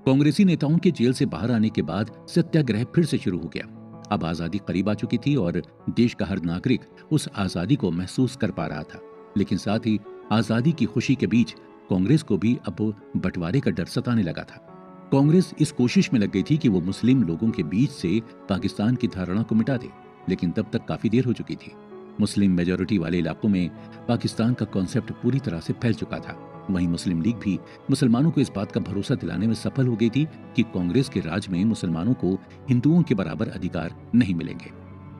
कांग्रेसी नेताओं के जेल से बाहर आने के बाद सत्याग्रह फिर से शुरू हो गया। अब आजादी करीब आ चुकी थी और देश का हर नागरिक उस आजादी को महसूस कर पा रहा था। लेकिन साथ ही आजादी की खुशी के बीच कांग्रेस को भी अब बंटवारे का डर सताने लगा था। कांग्रेस इस कोशिश में लग गई थी कि वो मुस्लिम लोगों के बीच से पाकिस्तान की धारणा को मिटा दे, लेकिन तब तक काफी देर हो चुकी थी। मुस्लिम मेजॉरिटी वाले इलाकों में पाकिस्तान का कॉन्सेप्ट पूरी तरह से फैल चुका था। वहीं मुस्लिम लीग भी मुसलमानों को इस बात का भरोसा दिलाने में सफल हो गई थी कि कांग्रेस के राज में मुसलमानों को हिंदुओं के बराबर अधिकार नहीं मिलेंगे।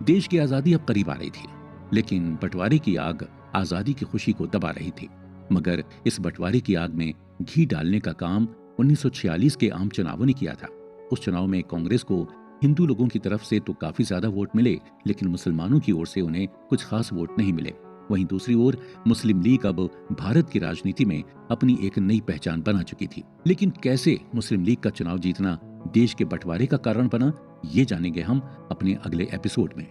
देश की आजादी अब करीब आ रही थी, लेकिन बंटवारे की आग आजादी की खुशी को दबा रही थी। मगर इस बंटवारे की आग में घी डालने का काम 1946 के आम चुनावों ने किया था। उस चुनाव में कांग्रेस को हिंदू लोगों की तरफ से तो काफी ज्यादा वोट मिले, लेकिन मुसलमानों की ओर से उन्हें कुछ खास वोट नहीं मिले। वहीं दूसरी ओर मुस्लिम लीग अब भारत की राजनीति में अपनी एक नई पहचान बना चुकी थी। लेकिन कैसे मुस्लिम लीग का चुनाव जीतना देश के बंटवारे का कारण बना, ये जानेंगे हम अपने अगले एपिसोड में।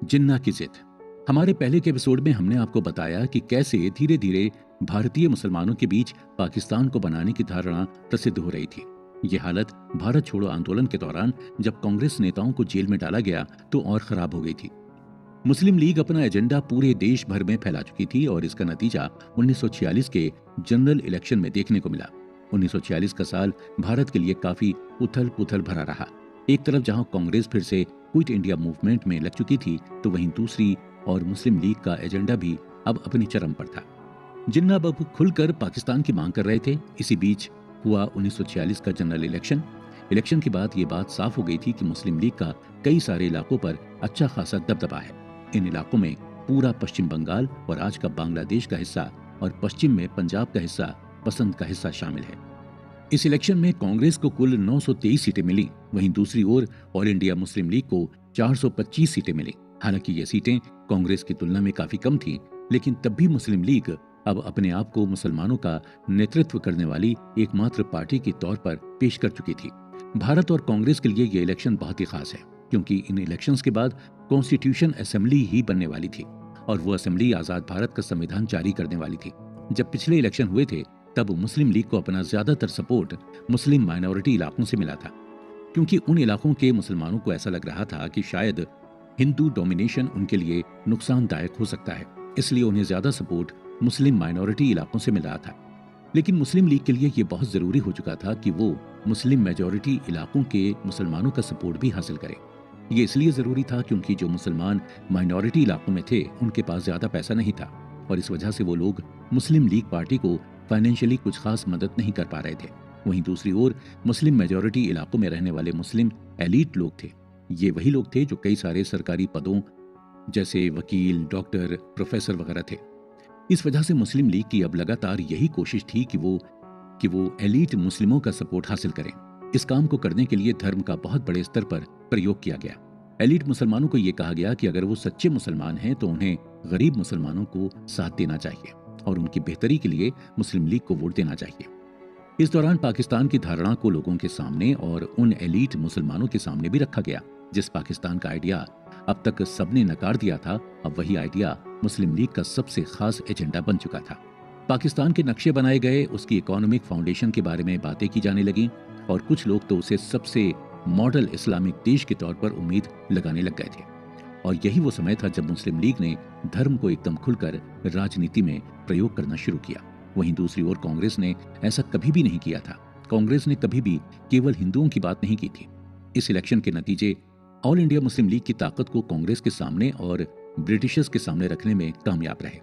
जिन्ना की जिद। हमारे पहले के एपिसोड में हमने आपको बताया कि कैसे धीरे धीरे भारतीय मुसलमानों के बीच पाकिस्तान को बनाने की धारणा प्रसिद्ध हो रही थी। ये हालत भारत छोड़ो आंदोलन के दौरान जब कांग्रेस नेताओं को जेल में डाला गया तो और खराब हो गई थी। मुस्लिम लीग अपना एजेंडा पूरे देश भर में फैला चुकी थी और इसका नतीजा 1946 के जनरल इलेक्शन में देखने को मिला। 1946 का साल भारत के लिए काफी उथल पुथल भरा रहा। एक तरफ जहां कांग्रेस फिर से क्विट इंडिया मूवमेंट में लग चुकी थी, तो वहीं दूसरी और मुस्लिम लीग का एजेंडा भी अब अपनी चरम पर था। जिन्ना अब खुलकर पाकिस्तान की मांग कर रहे थे। इसी बीच हुआ 1946 का जनरल इलेक्शन के बाद ये बात साफ हो गई थी कि मुस्लिम लीग का कई सारे इलाकों पर अच्छा खासा दबदबा है। इन इलाकों में पूरा पश्चिम बंगाल और आज का बांग्लादेश का हिस्सा और पश्चिम में पंजाब का हिस्सा, पसंद का हिस्सा शामिल है। इस इलेक्शन में कांग्रेस को कुल 923 सीटें मिली। वहीं दूसरी ओर ऑल इंडिया मुस्लिम लीग को 425 सीटें मिली। हालांकि ये सीटें कांग्रेस की तुलना में काफी कम थीं, लेकिन तब भी मुस्लिम लीग अब अपने आप को मुसलमानों का नेतृत्व करने वाली एकमात्र पार्टी के तौर पर पेश कर चुकी थी। भारत और कांग्रेस के लिए ये इलेक्शन बहुत ही खास है, क्योंकि इन इलेक्शंस के बाद कॉन्स्टिट्यूशन असेंबली ही बनने वाली थी और वो असेंबली आजाद भारत का संविधान जारी करने वाली थी। जब पिछले इलेक्शन हुए थे तब मुस्लिम लीग को अपना ज्यादातर सपोर्ट मुस्लिम माइनॉरिटी इलाकों से मिला था, क्योंकि उन इलाकों के मुसलमानों को ऐसा लग रहा था कि शायद हिंदू डोमिनेशन उनके लिए नुकसानदायक हो सकता है, इसलिए उन्हें ज्यादा सपोर्ट मुस्लिम माइनॉरिटी इलाकों से मिल रहा था। लेकिन मुस्लिम लीग के लिए यह बहुत जरूरी हो चुका था कि वो मुस्लिम मेजॉरिटी इलाकों के मुसलमानों का सपोर्ट भी हासिल करे। ये इसलिए जरूरी था क्योंकि जो मुसलमान माइनॉरिटी इलाकों में थे उनके पास ज्यादा पैसा नहीं था और इस वजह से वो लोग मुस्लिम लीग पार्टी को फाइनेंशियली कुछ खास मदद नहीं कर पा रहे थे। वहीं दूसरी ओर मुस्लिम मेजॉरिटी इलाकों में रहने वाले मुस्लिम एलीट लोग थे। ये वही लोग थे जो कई सारे सरकारी पदों जैसे वकील, डॉक्टर, प्रोफेसर वगैरह थे। इस वजह से मुस्लिम लीग की अब लगातार यही कोशिश थी कि वो एलीट मुस्लिमों का सपोर्ट हासिल करें। इस काम को करने के लिए धर्म का बहुत बड़े स्तर पर प्रयोग किया गया। एलीट मुसलमानों को यह कहा गया कि अगर वो सच्चे मुसलमान हैं तो उन्हें गरीब मुसलमानों को साथ देना चाहिए और उनकी बेहतरी के लिए मुस्लिम लीग को वोट देना चाहिए। इस दौरान पाकिस्तान की धारणा को लोगों के सामने और उन एलीट मुसलमानों के सामने भी रखा गया। जिस पाकिस्तान का आइडिया अब तक सबने नकार दिया था, अब वही आइडिया मुस्लिम लीग का सबसे खास एजेंडा बन चुका था। पाकिस्तान के नक्शे बनाए गए, उसकी इकोनॉमिक फाउंडेशन के बारे में बातें की जाने लगी और कुछ लोग तो उसे सबसे मॉडल इस्लामिक देश के तौर पर उम्मीद लगाने लग गए थे। और यही वो समय था जब मुस्लिम लीग ने धर्म को एकदम खुलकर राजनीति में प्रयोग करना शुरू किया। वहीं दूसरी ओर कांग्रेस ने ऐसा कभी भी नहीं किया था। कांग्रेस ने कभी भी केवल हिंदुओं की बात नहीं की थी। इस इलेक्शन के नतीजे ऑल इंडिया मुस्लिम लीग की ताकत को कांग्रेस के सामने और ब्रिटिशर्स के सामने रखने में कामयाब रहे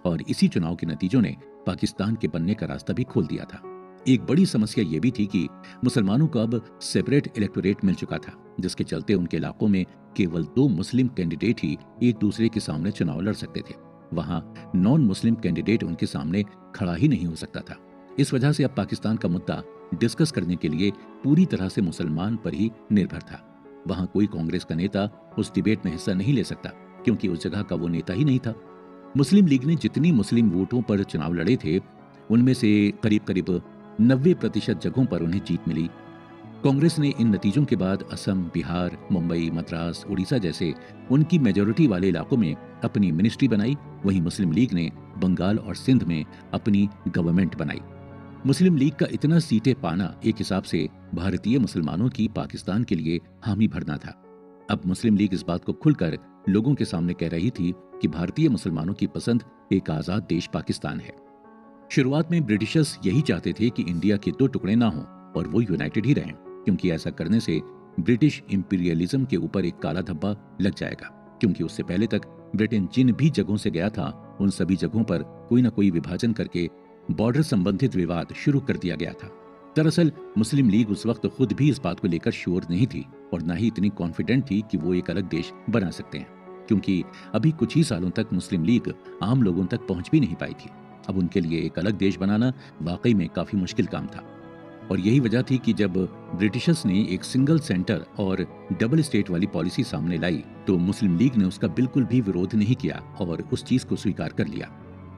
और इसी चुनाव के नतीजों ने पाकिस्तान के बनने का रास्ता भी खोल दिया था। एक बड़ी समस्या यह भी थी कि मुसलमानों को अब सेपरेट इलेक्टोरेट मिल चुका था, जिसके चलते उनके इलाकों में केवल 2 मुस्लिम कैंडिडेट ही एक दूसरे के सामने चुनाव लड़ सकते थे। वहां नॉन मुस्लिम कैंडिडेट उनके सामने खड़ा ही नहीं हो सकता था। इस वजह से अब पाकिस्तान का मुद्दा डिस्कस करने के लिए पूरी तरह से मुसलमान पर ही निर्भर था। वहां कोई कांग्रेस का नेता उस डिबेट में हिस्सा नहीं ले सकता, क्योंकि उस जगह का वो नेता ही नहीं था। मुस्लिम लीग ने जितनी मुस्लिम वोटों पर चुनाव लड़े थे, उनमें से करीब करीब 90% जगहों पर उन्हें जीत मिली। कांग्रेस ने इन नतीजों के बाद असम, बिहार, मुंबई, मद्रास, उड़ीसा जैसे उनकी मेजोरिटी वाले इलाकों में अपनी मिनिस्ट्री बनाई। वहीं मुस्लिम लीग ने बंगाल और सिंध में अपनी गवर्नमेंट बनाई। मुस्लिम लीग का इतना सीटें पाना एक हिसाब से भारतीय मुसलमानों की पाकिस्तान के लिए हामी भरना था। अब मुस्लिम लीग इस बात को खुलकर लोगों के सामने कह रही थी कि भारतीय मुसलमानों की पसंद एक आजाद देश पाकिस्तान है। शुरुआत में ब्रिटिशर्स यही चाहते थे कि इंडिया के दो टुकड़े ना हों और वो यूनाइटेड ही रहें, क्योंकि ऐसा करने से ब्रिटिश इंपीरियलिज्म के ऊपर एक काला धब्बा लग जाएगा। क्योंकि उससे पहले तक ब्रिटेन जिन भी जगहों से गया था उन सभी जगहों पर कोई ना कोई विभाजन करके बॉर्डर संबंधित विवाद शुरू कर दिया गया था। दरअसल मुस्लिम लीग उस वक्त खुद भी इस बात को लेकर श्योर नहीं थी और ना ही इतनी कॉन्फिडेंट थी कि वो एक अलग देश बना सकते हैं, क्योंकि अभी कुछ ही सालों तक मुस्लिम लीग आम लोगों तक पहुंच भी नहीं पाई थी। अब उनके लिए एक अलग देश बनाना वाकई में काफी मुश्किल काम था। और यही वजह थी कि जब ब्रिटिशर्स ने एक सिंगल सेंटर और डबल स्टेट वाली पॉलिसी सामने लाई तो मुस्लिम लीग ने उसका बिल्कुल भी विरोध नहीं किया और उस चीज को स्वीकार कर लिया।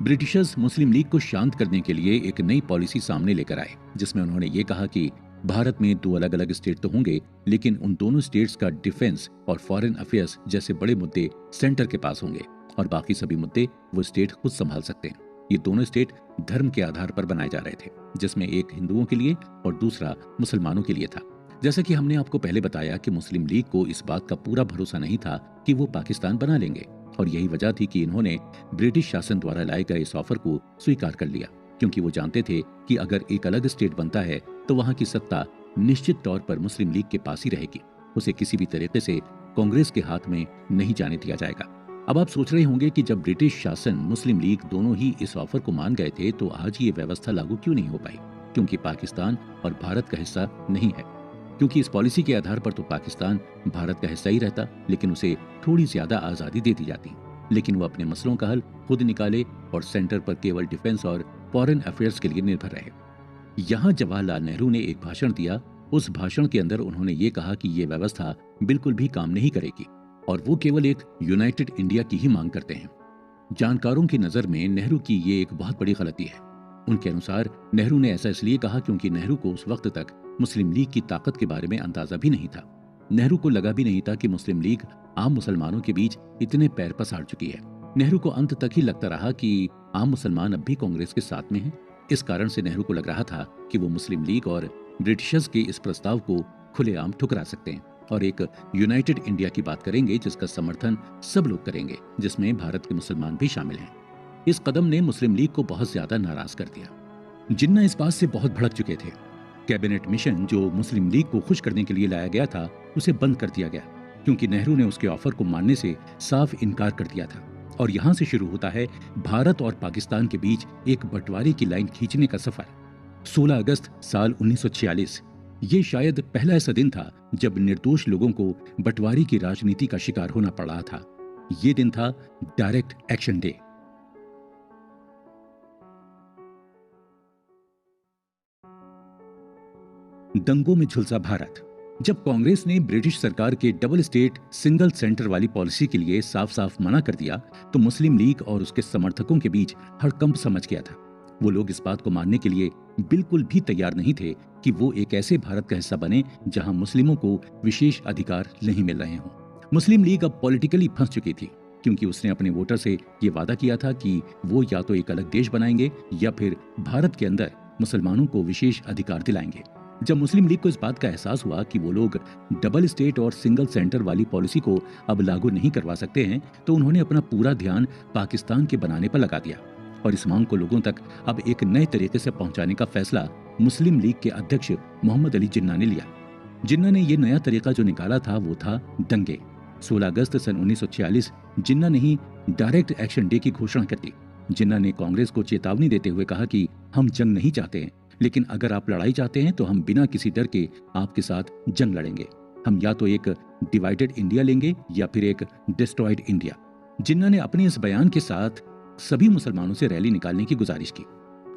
ब्रिटिशर्स मुस्लिम लीग को शांत करने के लिए एक नई पॉलिसी सामने लेकर आए, जिसमें उन्होंने ये कहा कि भारत में दो अलग अलग स्टेट तो होंगे, लेकिन उन दोनों स्टेट्स का डिफेंस और फॉरेन अफेयर्स जैसे बड़े मुद्दे सेंटर के पास होंगे और बाकी सभी मुद्दे वो स्टेट खुद संभाल सकते हैं। ये दोनों स्टेट धर्म के आधार पर बनाए जा रहे थे, जिसमें एक हिंदुओं के लिए और दूसरा मुसलमानों के लिए था। जैसा कि हमने आपको पहले बताया कि मुस्लिम लीग को इस बात का पूरा भरोसा नहीं था कि वो पाकिस्तान बना लेंगे, और यही वजह थी कि इन्होंने ब्रिटिश शासन द्वारा लाए गए इस ऑफर को स्वीकार कर लिया, क्योंकि वो जानते थे कि अगर एक अलग स्टेट बनता है तो वहां की सत्ता निश्चित तौर पर मुस्लिम लीग के पास ही रहेगी। उसे किसी भी तरीके से कांग्रेस के हाथ में नहीं जाने दिया जाएगा। अब आप सोच रहे होंगे कि जब ब्रिटिश शासन, मुस्लिम लीग दोनों ही इस ऑफर को मान गए थे तो आज ये व्यवस्था लागू क्यों नहीं हो पाई? क्योंकि पाकिस्तान और भारत का हिस्सा नहीं है। क्योंकि इस पॉलिसी के आधार पर तो पाकिस्तान भारत का हिस्सा ही रहता, लेकिन उसे थोड़ी ज्यादा आजादी दे दी जाती, लेकिन वो अपने मसलों का हल खुद निकाले और सेंटर पर केवल डिफेंस और फॉरेन अफेयर्स के लिए निर्भर रहे। यहाँ जवाहरलाल नेहरू ने एक भाषण दिया। उस भाषण के अंदर उन्होंने ये कहा कि ये व्यवस्था बिल्कुल भी काम नहीं करेगी और वो केवल एक यूनाइटेड इंडिया की ही मांग करते हैं। जानकारों की नजर में नेहरू की ये एक बहुत बड़ी गलती है। उनके अनुसार नेहरू ने ऐसा इसलिए कहा क्योंकि नेहरू को उस वक्त तक मुस्लिम लीग की ताकत के बारे में अंदाजा भी नहीं था। नेहरू को लगा भी नहीं था कि मुस्लिम लीग आम मुसलमानों के बीच इतने पैर पसार चुकी है। नेहरू को अंत तक ही लगता रहा कि आम मुसलमान अब भी कांग्रेस के साथ में हैं। इस कारण से नेहरू को लग रहा था कि वो मुस्लिम लीग और ब्रिटिशर्स के इस प्रस्ताव को खुलेआम ठुकरा सकते हैं और एक यूनाइटेड इंडिया की बात करेंगे जिसका समर्थन सब लोग करेंगे, जिसमें भारत के मुसलमान भी शामिल हैं। इस कदम ने मुस्लिम लीग को बहुत ज्यादा नाराज कर दिया। जिन्ना इस बात से बहुत भड़क चुके थे। कैबिनेट मिशन जो मुस्लिम लीग को खुश करने के लिए लाया गया था उसे बंद कर दिया गया, क्योंकि नेहरू ने उसके ऑफर को मानने से साफ इनकार कर दिया था। और यहां से शुरू होता है भारत और पाकिस्तान के बीच एक बंटवारे की लाइन खींचने का सफर। 16 अगस्त साल 1946 ये शायद पहला ऐसा दिन था जब निर्दोष लोगों को बंटवारे की राजनीति का शिकार होना पड़ रहा था। ये दिन था डायरेक्ट एक्शन डे। दंगों में झुलसा भारत। जब कांग्रेस ने ब्रिटिश सरकार के डबल स्टेट सिंगल सेंटर वाली पॉलिसी के लिए साफ साफ मना कर दिया तो मुस्लिम लीग और उसके समर्थकों के बीच हड़कंप समझ गया था। वो लोग इस बात को मानने के लिए बिल्कुल भी तैयार नहीं थे कि वो एक ऐसे भारत का हिस्सा बने जहां मुस्लिमों को विशेष अधिकार नहीं मिल रहे हों। मुस्लिम लीग अब पॉलिटिकली फंस चुकी थी, क्योंकि उसने अपने वोटर से ये वादा किया था कि वो या तो एक अलग देश बनाएंगे या फिर भारत के अंदर मुसलमानों को विशेष अधिकार दिलाएंगे। जब मुस्लिम लीग को इस बात का एहसास हुआ कि वो लोग डबल स्टेट और सिंगल सेंटर वाली पॉलिसी को अब लागू नहीं करवा सकते हैं, तो उन्होंने अपना पूरा ध्यान पाकिस्तान के बनाने पर लगा दिया और इस मांग को लोगों तक अब एक नए तरीके से पहुंचाने का फैसला मुस्लिम लीग के अध्यक्ष मोहम्मद अली जिन्ना ने लिया। जिन्ना ने यह नया तरीका जो निकाला था वो था दंगे। 16 अगस्त सन 1946 जिन्ना ने ही डायरेक्ट एक्शन डे की घोषणा कर दी। जिन्ना ने कांग्रेस को चेतावनी देते हुए कहा कि हम जंग नहीं चाहते हैं, लेकिन अगर आप लड़ाई चाहते हैं तो हम बिना किसी डर के आपके साथ जंग लड़ेंगे। हम या तो एक डिवाइडेड इंडिया लेंगे या फिर एक डिस्ट्रॉयड इंडिया। जिन्ना ने अपने इस बयान के साथ सभी मुसलमानों से रैली निकालने की गुजारिश की।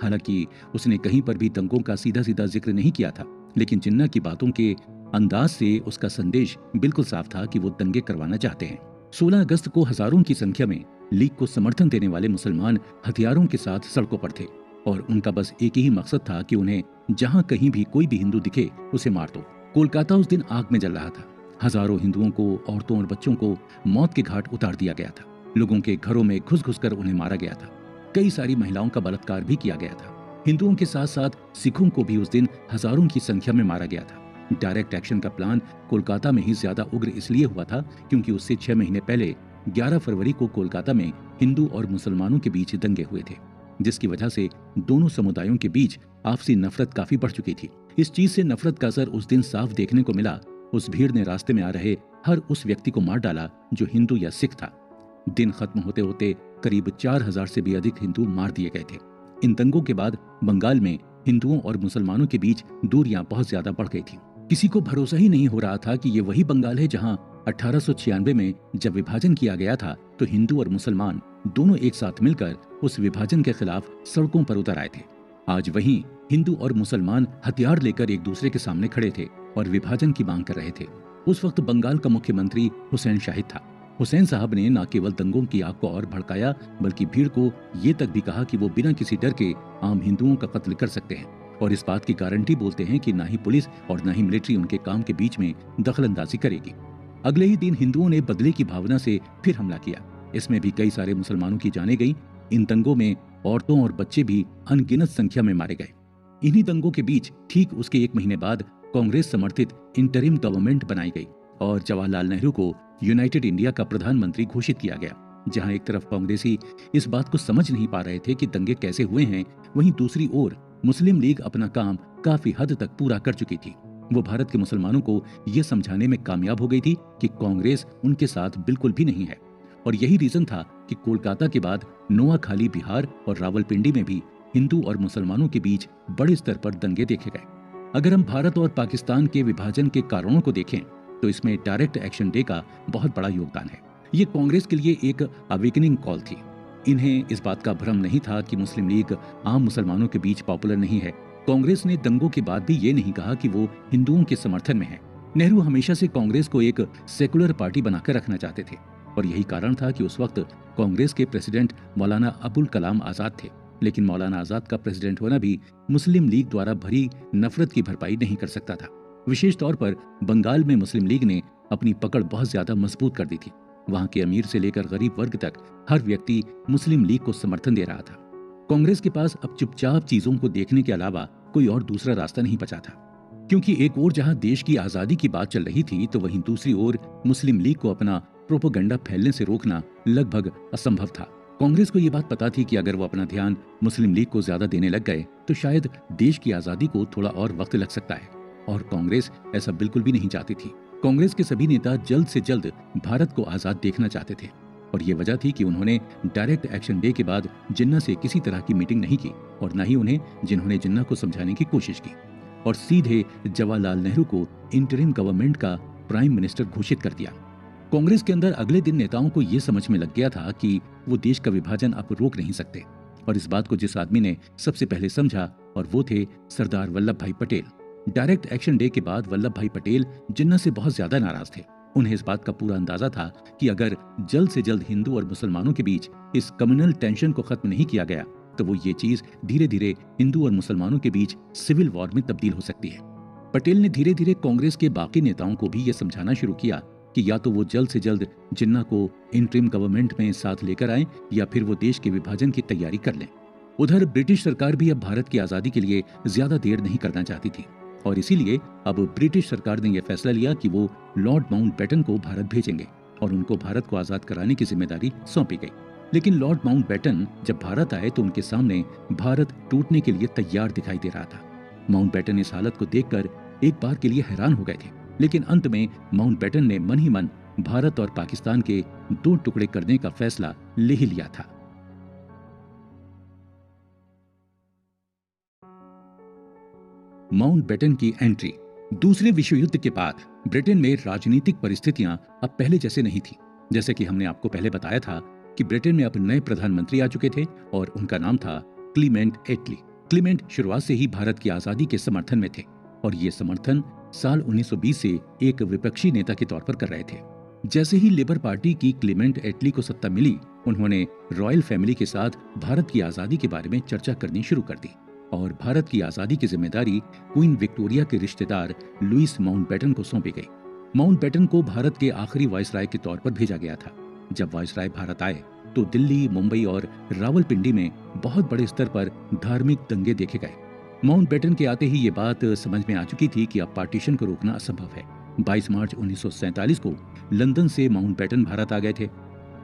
हालांकि उसने कहीं पर भी दंगों का सीधा सीधा जिक्र नहीं किया था, लेकिन जिन्ना की बातों के अंदाज से उसका संदेश बिल्कुल साफ था कि वो दंगे करवाना चाहते हैं। 16 अगस्त को हजारों की संख्या में लीग को समर्थन देने वाले मुसलमान हथियारों के साथ सड़कों पर थे और उनका बस एक ही मकसद था कि उन्हें जहां कहीं भी कोई भी हिंदू दिखे उसे मार दो, कोलकाता उस दिन आग में जल रहा था। हजारों हिंदुओं को, औरतों और बच्चों को मौत के घाट उतार दिया गया था। लोगों के घरों में घुस घुस कर उन्हें मारा गया था। कई सारी महिलाओं का बलात्कार भी किया गया था। हिंदुओं के साथ साथ सिखों को भी उस दिन हजारों की संख्या में मारा गया था। डायरेक्ट एक्शन का प्लान कोलकाता में ही ज्यादा उग्र इसलिए हुआ था क्योंकि उससे 6 महीने पहले 11 फरवरी को कोलकाता में हिंदू और मुसलमानों के बीच दंगे हुए थे, जिसकी वजह से दोनों समुदायों के बीच आपसी नफरत काफी बढ़ चुकी थी। इस चीज से नफरत का असर उस दिन साफ देखने को मिला। उस भीड़ ने रास्ते में आ रहे हर उस व्यक्ति को मार डाला जो हिंदू या सिख था। दिन खत्म होते होते करीब 4000 से भी अधिक हिंदू मार दिए गए थे। इन दंगों के बाद बंगाल में हिंदुओं और मुसलमानों के बीच दूरियां बहुत ज्यादा बढ़ गई थी। किसी को भरोसा ही नहीं हो रहा था कि ये वही बंगाल है जहां 1896 में जब विभाजन किया गया था तो हिंदू और मुसलमान दोनों एक साथ मिलकर उस विभाजन के खिलाफ सड़कों पर उतर आए थे। आज वहीं हिंदू और मुसलमान हथियार लेकर एक दूसरे के सामने खड़े थे और विभाजन की मांग कर रहे थे। उस वक्त बंगाल का मुख्यमंत्री हुसैन शाहिद था। हुसैन साहब ने न केवल दंगों की आग को और भड़काया बल्कि भीड़ को ये तक भी कहा कि वो बिना किसी डर के आम हिंदुओं का कत्ल कर सकते हैं और इस बात की गारंटी बोलते हैं कि ना ही पुलिस और ना ही मिलिट्री उनके काम के बीच में दखलंदाजी करेगी। अगले ही दिन हिंदुओं ने बदले की भावना से फिर हमला किया। इसमें भी कई सारे मुसलमानों की जानें गई। इन दंगों में औरतों और बच्चे भी अनगिनत संख्या में मारे गए। इन्हीं दंगों के बीच ठीक उसके 1 महीने बाद कांग्रेस समर्थित इंटरिम गवर्नमेंट बनाई गई और जवाहरलाल नेहरू को यूनाइटेड इंडिया का प्रधानमंत्री घोषित किया गया। जहां एक तरफ कांग्रेसी इस बात को समझ नहीं पा रहे थे कि दंगे कैसे हुए हैं, वहीं दूसरी ओर मुस्लिम लीग अपना काम काफी हद तक पूरा कर चुकी थी। वो भारत के मुसलमानों को यह समझाने में कामयाब हो गई थी कि कांग्रेस उनके साथ बिल्कुल भी नहीं है। और यही रीजन था कि कोलकाता के बाद नोआखाली बिहार और रावलपिंडी में भी हिंदू और मुसलमानों के बीच बड़े स्तर पर दंगे देखे गए। अगर हम भारत और पाकिस्तान के विभाजन के कारणों को देखें तो इसमें डायरेक्ट एक्शन डे का बहुत बड़ा योगदान है। ये कांग्रेस के लिए एक अवेकनिंग कॉल थी। इन्हें इस बात का भ्रम नहीं था कि मुस्लिम लीग आम मुसलमानों के बीच पॉपुलर नहीं है। कांग्रेस ने दंगों के बाद भी ये नहीं कहा कि वो हिंदुओं के समर्थन में है। नेहरू हमेशा से कांग्रेस को एक सेकुलर पार्टी बनाकर रखना चाहते थे और यही कारण था कि उस वक्त कांग्रेस के प्रेसिडेंट मौलाना अबुल कलाम आजाद थे। लेकिन मौलाना आजाद का प्रेसिडेंट होना भी मुस्लिम लीग द्वारा भरी नफरत की भरपाई नहीं कर सकता था। विशेष तौर पर बंगाल में मुस्लिम लीग ने अपनी पकड़ बहुत ज्यादा मजबूत कर दी थी। वहां के अमीर से लेकर गरीब वर्ग तक हर व्यक्ति मुस्लिम लीग को समर्थन दे रहा था। कांग्रेस के पास अब चुपचाप चीजों को देखने के अलावा कोई और दूसरा रास्ता नहीं बचा था, क्योंकि एक ओर जहां देश की आजादी की बात चल रही थी तो वहीं दूसरी ओर मुस्लिम लीग को अपना प्रोपेगेंडा फैलने से रोकना लगभग असंभव था। कांग्रेस को यह बात पता थी कि अगर वो अपना ध्यान मुस्लिम लीग को ज्यादा देने लग गए तो शायद देश की आजादी को थोड़ा और वक्त लग सकता है, और कांग्रेस ऐसा बिल्कुल भी नहीं चाहती थी। कांग्रेस के सभी नेता जल्द से जल्द भारत को आजाद देखना चाहते थे और ये वजह थी कि उन्होंने डायरेक्ट एक्शन डे के बाद जिन्ना से किसी तरह की मीटिंग नहीं की और न ही उन्हें जिन्होंने जिन्ना को समझाने की कोशिश की और सीधे जवाहरलाल नेहरू को इंटरिम गवर्नमेंट का प्राइम मिनिस्टर घोषित कर दिया। कांग्रेस के अंदर अगले दिन नेताओं को यह समझ में लग गया था कि वो देश का विभाजन अब रोक नहीं सकते, और इस बात को जिस आदमी ने सबसे पहले समझा और वो थे सरदार वल्लभ भाई पटेल। डायरेक्ट एक्शन डे के बाद वल्लभ भाई पटेल जिन्ना से बहुत ज्यादा नाराज थे। उन्हें इस बात का पूरा अंदाजा था कि अगर जल्द से जल्द हिंदू और मुसलमानों के बीच इस कम्युनल टेंशन को खत्म नहीं किया गया तो वो ये चीज धीरे धीरे हिंदू और मुसलमानों के बीच सिविल वॉर में तब्दील हो सकती है। पटेल ने धीरे धीरे कांग्रेस के बाकी नेताओं को भी ये समझाना शुरू किया कि या तो वो जल्द से जल्द जिन्ना को इंटरिम गवर्नमेंट में साथ लेकर आए या फिर वो देश के विभाजन की तैयारी कर लें। उधर ब्रिटिश सरकार भी अब भारत की आजादी के लिए ज्यादा देर नहीं करना चाहती थी और इसीलिए अब ब्रिटिश सरकार ने यह फैसला लिया कि वो लॉर्ड माउंटबेटन को भारत भेजेंगे और उनको भारत को आजाद कराने की जिम्मेदारी सौंपी गई। लेकिन लॉर्ड माउंटबेटन जब भारत आए तो उनके सामने भारत टूटने के लिए तैयार दिखाई दे रहा था। माउंटबेटन इस हालत को देखकर एक बार के लिए हैरान हो गए थे, लेकिन अंत में माउंटबेटन ने मन ही मन भारत और पाकिस्तान के 2 टुकड़े करने का फैसला ले ही लिया था। माउंटबेटन की एंट्री। दूसरे विश्व युद्ध के बाद ब्रिटेन में राजनीतिक परिस्थितियां अब पहले जैसे नहीं थी। जैसे कि हमने आपको पहले बताया था कि ब्रिटेन में अब नए प्रधानमंत्री आ चुके थे और उनका नाम था क्लीमेंट एटली। क्लीमेंट शुरुआत से ही भारत की आजादी के समर्थन में थे और ये समर्थन साल 1920 से एक विपक्षी नेता के तौर पर कर रहे थे। जैसे ही लेबर पार्टी की क्लीमेंट एटली को सत्ता मिली, उन्होंने रॉयल फैमिली के साथ भारत की आजादी के बारे में चर्चा करनी शुरू कर दी। और भारत की आजादी की जिम्मेदारी क्वीन विक्टोरिया के रिश्तेदार लुईस माउंटबेटन को सौंपी गई। माउंटबेटन को भारत के आखिरी वायसराय के तौर पर भेजा गया था। जब वायसराय भारत आए तो दिल्ली, मुंबई और रावलपिंडी में बहुत बड़े स्तर पर धार्मिक दंगे देखे गए। माउंटबेटन के आते ही ये बात समझ में आ चुकी थी कि अब पार्टीशन को रोकना असंभव है। 22 मार्च 1947 को लंदन से माउंटबेटन भारत आ गए थे।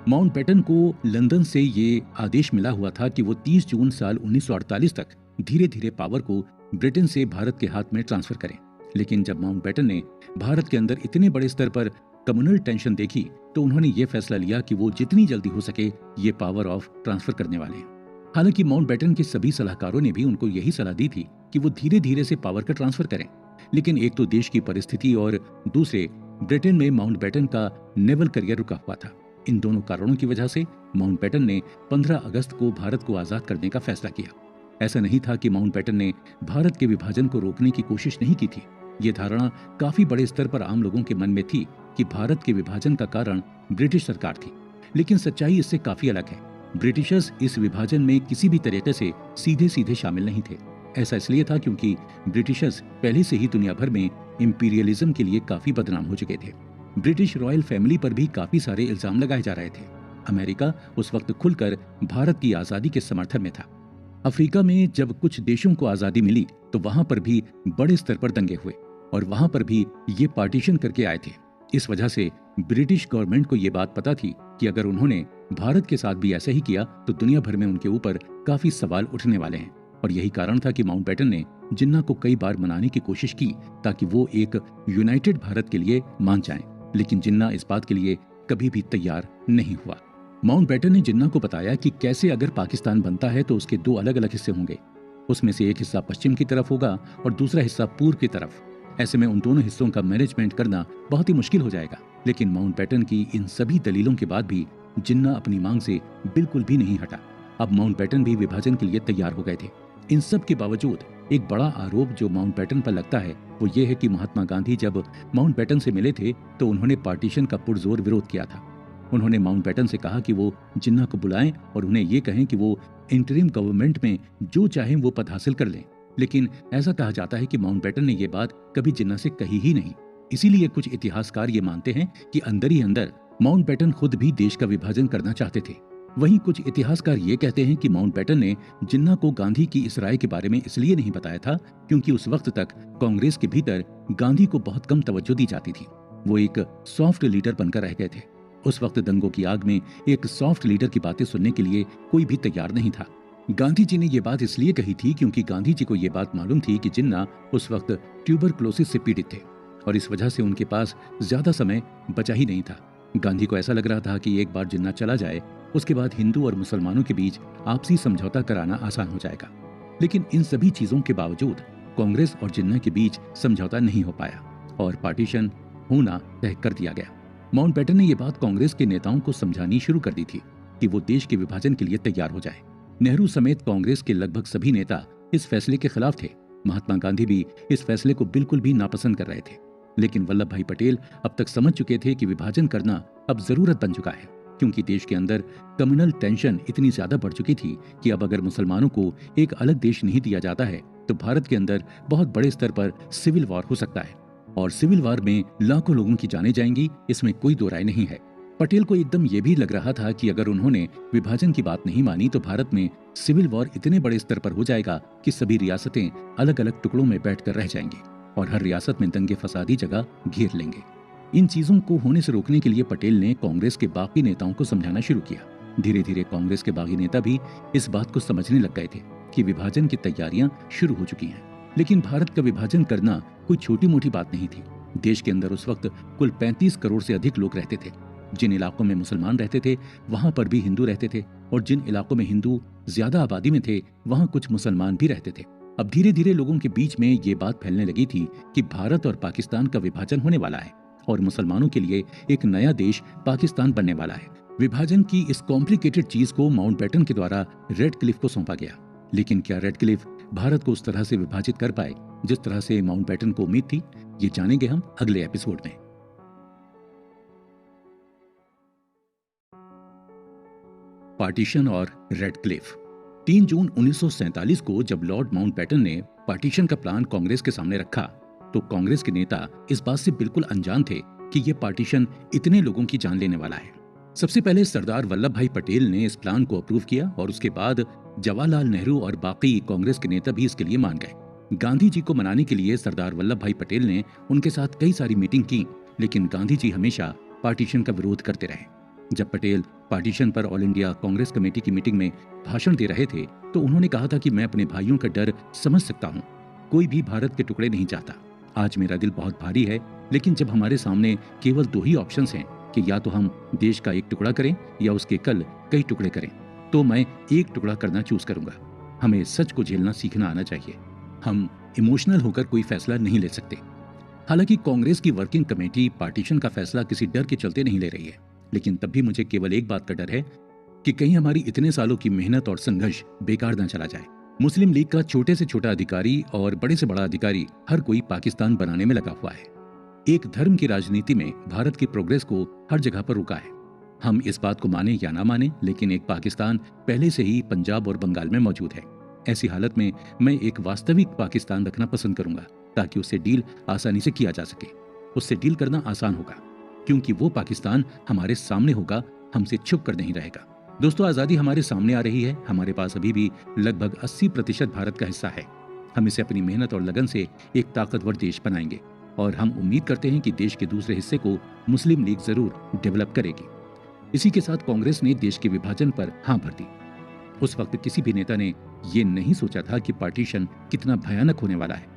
माउंटबेटन को लंदन से ये आदेश मिला हुआ था कि वो 30 जून साल 1948 तक धीरे धीरे पावर को ब्रिटेन से भारत के हाथ में ट्रांसफर करें। लेकिन जब माउंटबेटन ने भारत के अंदर इतने बड़े स्तर पर कम्युनल टेंशन देखी तो उन्होंने ये फैसला लिया कि वो जितनी जल्दी हो सके ये पावर ऑफ ट्रांसफर करने वाले हैं। हालांकि माउंटबेटन के सभी सलाहकारों ने भी उनको यही सलाह दी थी कि वो धीरे धीरे से पावर का ट्रांसफर करें। लेकिन एक तो देश की परिस्थिति और दूसरे ब्रिटेन में माउंटबेटन का नेवल करियर रुका हुआ था। इन दोनों कारणों की वजह से माउंटबेटन ने 15 अगस्त को भारत को आजाद करने का फैसला किया। ऐसा नहीं था कि माउंटबेटन ने भारत के विभाजन को रोकने की कोशिश नहीं की थी। ये धारणा काफी बड़े स्तर पर आम लोगों के मन में थी कि भारत के विभाजन का कारण ब्रिटिश सरकार थी। लेकिन सच्चाई इससे काफी अलग है। ब्रिटिशर्स इस विभाजन में किसी भी तरीके से सीधे सीधे शामिल नहीं थे। ऐसा इसलिए था क्योंकि ब्रिटिशर्स पहले से ही दुनिया भर में इंपीरियलिज्म के लिए काफी बदनाम हो चुके थे। ब्रिटिश रॉयल फैमिली पर भी काफी सारे इल्जाम लगाए जा रहे थे। अमेरिका उस वक्त खुलकर भारत की आजादी के समर्थन में था। अफ्रीका में जब कुछ देशों को आजादी मिली तो वहां पर भी बड़े स्तर पर दंगे हुए और वहां पर भी ये पार्टीशन करके आए थे। इस वजह से ब्रिटिश गवर्नमेंट को ये बात पता थी कि अगर उन्होंने भारत के साथ भी ऐसा ही किया तो दुनिया भर में उनके ऊपर काफी सवाल उठने वाले हैं। और यही कारण था कि माउंटबेटन ने जिन्ना को कई बार मनाने की कोशिश की ताकि वो एक यूनाइटेड भारत के लिए मान जाएं। लेकिन जिन्ना इस बात के लिए कभी भी तैयार नहीं हुआ। माउंटबेटन ने जिन्ना को बताया कि कैसे अगर पाकिस्तान बनता है तो उसके 2 अलग अलग हिस्से होंगे। उसमें से एक हिस्सा पश्चिम की तरफ होगा और दूसरा हिस्सा पूर्व की तरफ। ऐसे में उन दोनों हिस्सों का मैनेजमेंट करना बहुत ही मुश्किल हो जाएगा। लेकिन माउंटबेटन की इन सभी दलीलों के बाद भी जिन्ना अपनी मांग से बिल्कुल भी नहीं हटा। अब माउंटबेटन भी विभाजन के लिए तैयार हो गए थे। इन सब के बावजूद एक बड़ा आरोप जो माउंटबेटन पर लगता है वो ये है कि महात्मा गांधी जब माउंटबेटन से मिले थे तो उन्होंने पार्टीशन का पुरजोर विरोध किया था। उन्होंने माउंटबेटन से कहा कि वो जिन्ना को बुलाएं और उन्हें ये कहें कि वो इंटरिम गवर्नमेंट में जो चाहें वो पद हासिल कर लें। लेकिन ऐसा कहा जाता है कि माउंटबेटन ने ये बात कभी जिन्ना से कही ही नहीं। इसीलिए कुछ इतिहासकार ये मानते हैं कि अंदर ही अंदर माउंटबेटन खुद भी देश का विभाजन करना चाहते थे। वहीं कुछ इतिहासकार ये कहते हैं कि माउंटबेटन ने जिन्ना को गांधी की इस राय के बारे में इसलिए नहीं बताया था क्योंकि उस वक्त तक कांग्रेस के भीतर गांधी को बहुत कम तवज्जो दी जाती थी। वो एक सॉफ्ट लीडर बनकर रह गए थे। उस वक्त दंगों की आग में एक सॉफ्ट लीडर की बातें सुनने के लिए कोई भी तैयार नहीं था। गांधी जी ने ये बात इसलिए कही थी क्योंकि गांधी जी को ये बात मालूम थी कि जिन्ना उस वक्त ट्यूबरक्लोसिस से पीड़ित थे और इस वजह से उनके पास ज्यादा समय बचा ही नहीं था। गांधी को ऐसा लग रहा था कि एक बार जिन्ना चला जाए उसके बाद हिंदू और मुसलमानों के बीच आपसी समझौता कराना आसान हो जाएगा। लेकिन इन सभी चीजों के बावजूद कांग्रेस और जिन्ना के बीच समझौता नहीं हो पाया और पार्टीशन होना तय कर दिया गया। माउंटबेटन ने यह बात कांग्रेस के नेताओं को समझानी शुरू कर दी थी कि वो देश के विभाजन के लिए तैयार हो जाए। नेहरू समेत कांग्रेस के लगभग सभी नेता इस फैसले के खिलाफ थे। महात्मा गांधी भी इस फैसले को बिल्कुल भी नापसंद कर रहे थे। लेकिन वल्लभ भाई पटेल अब तक समझ चुके थे कि विभाजन करना अब जरूरत बन चुका है क्योंकि देश के अंदर कम्युनल टेंशन इतनी ज्यादा बढ़ चुकी थी कि अब अगर मुसलमानों को एक अलग देश नहीं दिया जाता है तो भारत के अंदर बहुत बड़े स्तर पर सिविल वॉर हो सकता है और सिविल वॉर में लाखों लोगों की जानें जाएंगी, इसमें कोई दो राय नहीं है। पटेल को एकदम ये भी लग रहा था कि अगर उन्होंने विभाजन की बात नहीं मानी तो भारत में सिविल वॉर इतने बड़े स्तर पर हो जाएगा कि सभी रियासतें अलग अलग टुकड़ों में बैठकर रह जाएंगी और हर रियासत में दंगे फसादी जगह घेर लेंगे। इन चीजों को होने से रोकने के लिए पटेल ने कांग्रेस के बाकी नेताओं को समझाना शुरू किया। धीरे धीरे कांग्रेस के बागी नेता भी इस बात को समझने लग गए थे कि विभाजन की तैयारियां शुरू हो चुकी हैं। लेकिन भारत का विभाजन करना कोई छोटी मोटी बात नहीं थी। देश के अंदर उस वक्त कुल 35 करोड़ से अधिक लोग रहते थे। जिन इलाकों में मुसलमान रहते थे वहां पर भी हिंदू रहते थे और जिन इलाकों में हिंदू ज्यादा आबादी में थे वहां कुछ मुसलमान भी रहते थे। अब धीरे धीरे लोगों के बीच में ये बात फैलने लगी थी कि भारत और पाकिस्तान का विभाजन होने वाला है और मुसलमानों के लिए एक नया देश पाकिस्तान बनने वाला है। विभाजन की इस कॉम्प्लिकेटेड चीज को माउंटबेटन के द्वारा रेडक्लिफ को सौंपा गया। लेकिन क्या रेडक्लिफ भारत को उस तरह से विभाजित कर पाए जिस तरह से माउंटबेटन को उम्मीद थी? ये जानेंगे हम अगले एपिसोड में। पार्टीशन और रेडक्लिफ। 3 जून 1947 को जब लॉर्ड माउंटबेटन ने पार्टीशन का प्लान कांग्रेस के सामने रखा, तो कांग्रेस के नेता इस बात से बिल्कुल अनजान थे कि यह पार्टीशन इतने लोगों की जान लेने वाला है। सबसे पहले सरदार वल्लभ भाई पटेल ने इस प्लान को अप्रूव किया और उसके बाद जवाहरलाल नेहरू और बाकी कांग्रेस के नेता भी इसके लिए मान गए। गांधी जी को मनाने के लिए सरदार वल्लभ भाई पटेल ने उनके साथ कई सारी मीटिंग की, लेकिन गांधी जी हमेशा पार्टीशन का विरोध करते रहे। जब पटेल पार्टीशन पर ऑल इंडिया कांग्रेस कमेटी की मीटिंग में भाषण दे रहे थे, तो उन्होंने कहा था कि मैं अपने भाइयों का डर समझ सकता हूँ, कोई भी भारत के टुकड़े नहीं चाहता। आज मेरा दिल बहुत भारी है, लेकिन जब हमारे सामने केवल 2 ही ऑप्शंस हैं कि या तो हम देश का एक टुकड़ा करें या उसके कल कई टुकड़े करें, तो मैं एक टुकड़ा करना चूज करूंगा। हमें सच को झेलना सीखना आना चाहिए। हम इमोशनल होकर कोई फैसला नहीं ले सकते। हालांकि कांग्रेस की वर्किंग कमेटी पार्टीशन का फैसला किसी डर के चलते नहीं ले रही है, लेकिन तब भी मुझे केवल एक बात का डर है कि कहीं हमारी इतने सालों की मेहनत और संघर्ष बेकार न चला जाए। मुस्लिम लीग का छोटे से छोटा अधिकारी और बड़े से बड़ा अधिकारी हर कोई पाकिस्तान बनाने में लगा हुआ है। एक धर्म की राजनीति में भारत की प्रोग्रेस को हर जगह पर रुका है। हम इस बात को माने या ना माने, लेकिन एक पाकिस्तान पहले से ही पंजाब और बंगाल में मौजूद है। ऐसी हालत में मैं एक वास्तविक पाकिस्तान रखना पसंद करूंगा, ताकि उससे डील आसानी से किया जा सके। उससे डील करना आसान होगा, क्योंकि वो पाकिस्तान हमारे सामने होगा, हमसे छुप कर नहीं रहेगा। दोस्तों, आजादी हमारे सामने आ रही है। हमारे पास अभी भी लगभग 80% भारत का हिस्सा है। हम इसे अपनी मेहनत और लगन से एक ताकतवर देश बनाएंगे, और हम उम्मीद करते हैं कि देश के दूसरे हिस्से को मुस्लिम लीग जरूर डेवलप करेगी। इसी के साथ कांग्रेस ने देश के विभाजन पर हाँ भर दी। उस वक्त किसी भी नेता ने यह नहीं सोचा था कि पार्टीशन कितना भयानक होने वाला है।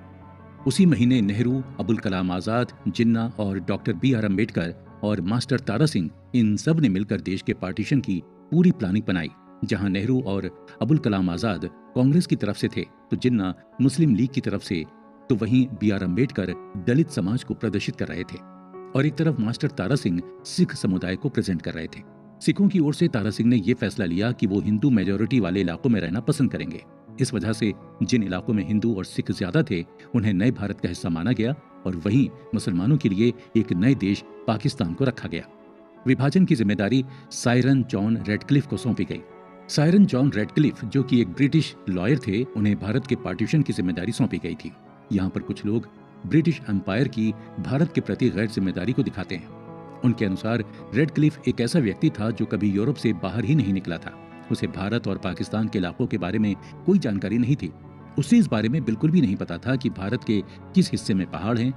उसी महीने नेहरू, अबुल कलाम आजाद, जिन्ना और डॉक्टर BR अम्बेडकर और मास्टर तारा सिंह, इन सब ने मिलकर देश के पार्टीशन की पूरी प्लानिंग बनाई। जहां नेहरू और अबुल कलाम आजाद कांग्रेस की तरफ से थे, तो जिन्ना मुस्लिम लीग की तरफ से, तो वहीं BR अम्बेडकर दलित समाज को प्रदर्शित कर रहे थे, और एक तरफ मास्टर तारा सिंह सिख समुदाय को प्रेजेंट कर रहे थे। सिखों की ओर से तारा सिंह ने यह फैसला लिया कि वो हिंदू मेजोरिटी वाले इलाकों में रहना पसंद करेंगे। इस वजह से जिन इलाकों में हिंदू और सिख ज्यादा थे, उन्हें नए भारत का हिस्सा माना गया, और वहीं मुसलमानों के लिए एक नए देश पाकिस्तान को रखा गया। विभाजन की जिम्मेदारी साइरन जॉन रेडक्लिफ को सौंपी गई। साइरन जॉन रेडक्लिफ, जो कि एक ब्रिटिश लॉयर थे, उन्हें भारत के पार्टीशन की जिम्मेदारी सौंपी गई थी। यहाँ पर कुछ लोग ब्रिटिश एम्पायर की भारत के प्रति गैर जिम्मेदारी को दिखाते हैं। उनके अनुसार रेडक्लिफ एक ऐसा व्यक्ति था जो कभी यूरोप से बाहर ही नहीं निकला था। उसे भारत और पाकिस्तान के इलाकों के बारे में कोई जानकारी नहीं थी। उसे इस बारे में बिल्कुल भी नहीं पता था कि भारत के किस हिस्से में पहाड़ हैं,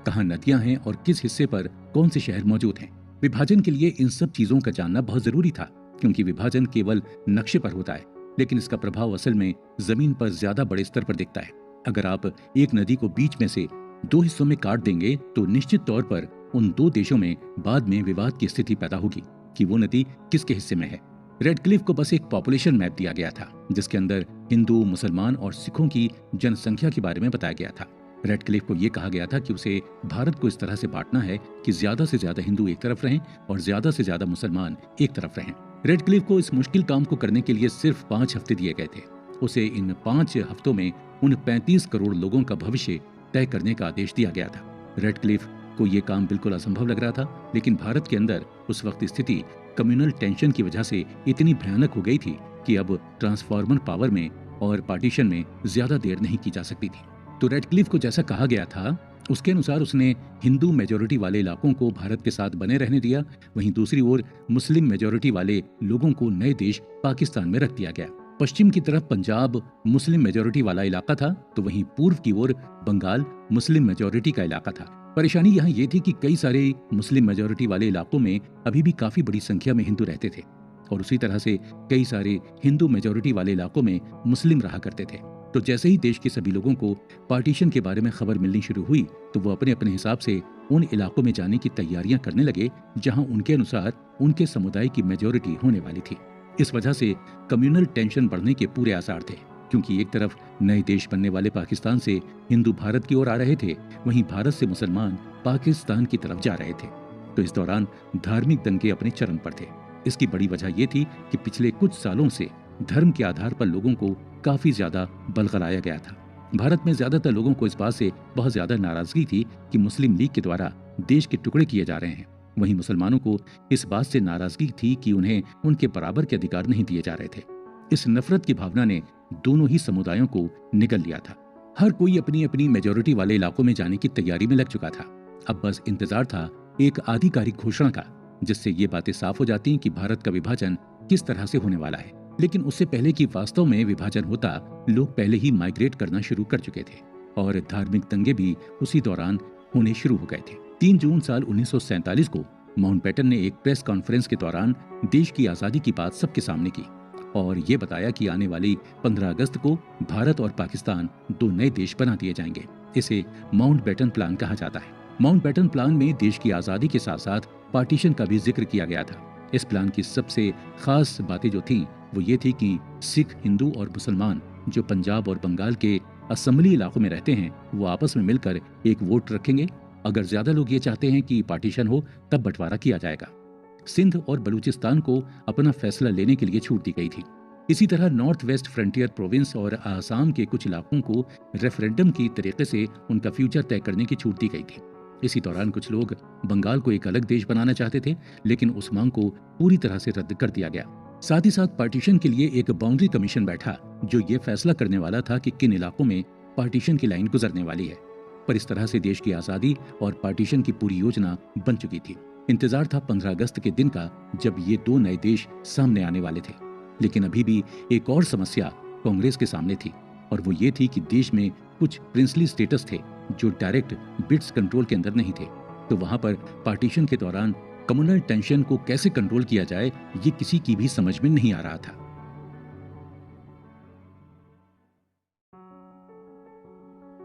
कहाँ नदियां हैं और किस हिस्से पर कौन से शहर मौजूद हैं। विभाजन के लिए इन सब चीजों का जानना बहुत जरूरी था, क्योंकि विभाजन केवल नक्शे पर होता है, लेकिन इसका प्रभाव असल में जमीन पर ज्यादा बड़े स्तर पर दिखता है। अगर आप एक नदी को बीच में से 2 हिस्सों में काट देंगे, तो निश्चित तौर पर उन 2 देशों में बाद में विवाद की स्थिति पैदा होगी कि वो नदी किसके हिस्से में है। रेडक्लिफ को बस एक पॉपुलेशन मैप दिया गया था, जिसके अंदर हिंदू, मुसलमान और सिखों की जनसंख्या के बारे में बताया गया था। रेडक्लिफ को यह कहा गया था कि उसे भारत को इस तरह से बांटना है कि ज्यादा से ज्यादा हिंदू एक तरफ रहें और ज्यादा से ज्यादा मुसलमान एक तरफ रहें। रेडक्लिफ को इस मुश्किल काम को करने के लिए सिर्फ 5 हफ्ते दिए गए थे। उसे इन 5 हफ्तों में उन 35 करोड़ लोगों का भविष्य तय करने का आदेश दिया गया था। रेडक्लिफ को यह काम बिल्कुल असंभव लग रहा था, लेकिन भारत के अंदर उस वक्त स्थिति कम्युनल टेंशन की वजह से इतनी भयानक हो गई थी कि अब ट्रांसफॉर्मर पावर में और पार्टीशन में ज्यादा देर नहीं की जा सकती थी। तो रेडक्लिफ को जैसा कहा गया था, उसके अनुसार उसने हिंदू मेजोरिटी वाले इलाकों को भारत के साथ बने रहने दिया। वहीं दूसरी ओर मुस्लिम मेजोरिटी वाले लोगों को नए देश पाकिस्तान में रख दिया गया। पश्चिम की तरफ पंजाब मुस्लिम मेजोरिटी वाला इलाका था, तो वहीं पूर्व की ओर बंगाल मुस्लिम मेजोरिटी का इलाका था। परेशानी यहाँ ये थी कि कई सारे मुस्लिम मेजोरिटी वाले इलाकों में अभी भी काफी बड़ी संख्या में हिंदू रहते थे, और उसी तरह से कई सारे हिंदू मेजोरिटी वाले इलाकों में मुस्लिम रहा करते थे। तो जैसे ही देश के सभी लोगों को पार्टीशन के बारे में खबर मिलनी शुरू हुई, तो वो अपने अपने हिसाब से उन इलाकों में जाने की तैयारियां करने लगे जहां उनके अनुसार उनके समुदाय की मेजोरिटी होने वाली थी। इस वजह से कम्युनल टेंशन बढ़ने के पूरे आसार थे, क्योंकि एक तरफ नए देश बनने वाले पाकिस्तान से हिंदू भारत की ओर आ रहे थे, वहीं भारत से मुसलमान पाकिस्तान की तरफ जा रहे थे। तो इस दौरान धार्मिक दंगे अपने चरम पर थे। इसकी बड़ी वजह यह थी कि पिछले कुछ सालों से धर्म के आधार पर लोगों को काफी ज्यादा बलगलाया गया था। भारत में ज्यादातर लोगों को इस बात से बहुत ज्यादा नाराजगी थी कि मुस्लिम लीग के द्वारा देश के टुकड़े किए जा रहे हैं। वहीं मुसलमानों को इस बात से नाराजगी थी कि उन्हें उनके बराबर के अधिकार नहीं दिए जा रहे थे। इस नफरत की भावना ने दोनों ही समुदायों को निगल लिया था। हर कोई अपनी अपनी मेजोरिटी वाले इलाकों में जाने की तैयारी में लग चुका था। अब बस इंतजार था एक आधिकारिक घोषणा का, जिससे ये बातें साफ हो जाती कि भारत का विभाजन किस तरह से होने वाला है। लेकिन उससे पहले कि वास्तव में विभाजन होता, लोग पहले ही माइग्रेट करना शुरू कर चुके थे और धार्मिक दंगे भी उसी दौरान होने शुरू हो गए थे। 3 जून साल 1947 को माउंटबेटन ने एक प्रेस कॉन्फ्रेंस के दौरान देश की आजादी की बात सबके सामने की और ये बताया कि आने वाली 15 अगस्त को भारत और पाकिस्तान 2 नए देश बना दिए जाएंगे। इसे माउंटबेटन प्लान कहा जाता है। माउंटबेटन प्लान में देश की आजादी के साथ साथ पार्टीशन का भी जिक्र किया गया था। इस प्लान की सबसे खास बातें जो थीं वो ये थी कि सिख, हिंदू और मुसलमान जो पंजाब और बंगाल के असम्बली इलाकों में रहते हैं वो आपस में मिलकर एक वोट रखेंगे। अगर ज्यादा लोग ये चाहते हैं कि पार्टीशन हो तब बंटवारा किया जाएगा। सिंध और बलूचिस्तान को अपना फैसला लेने के लिए छूट दी गई थी। इसी तरह नॉर्थ वेस्ट फ्रंटियर प्रोविंस और आसाम के कुछ इलाकों को रेफरेंडम की तरीके से उनका फ्यूचर तय करने की छूट दी गई थी। इसी दौरान कुछ लोग बंगाल को एक अलग देश बनाना चाहते थे, लेकिन उस मांग को पूरी तरह से रद्द कर दिया गया। साथ ही साथ पार्टीशन के लिए एक बाउंड्री कमीशन बैठा जो ये फैसला करने वाला था कि किन इलाकों में पार्टीशन की लाइन गुजरने वाली है। पर इस तरह से देश की आजादी और पार्टीशन की पूरी योजना बन चुकी थी। इंतजार था 15 अगस्त के दिन का, जब ये 2 नए देश सामने आने वाले थे। लेकिन अभी भी एक और समस्या कांग्रेस के सामने थी और वो ये थी कि देश में कुछ प्रिंसली स्टेट्स थे जो डायरेक्ट ब्रिटिश कंट्रोल के अंदर नहीं थे। तो वहां पर पार्टीशन के दौरान कम्युनल टेंशन को कैसे कंट्रोल किया जाए, ये किसी की भी समझ में नहीं आ रहा था।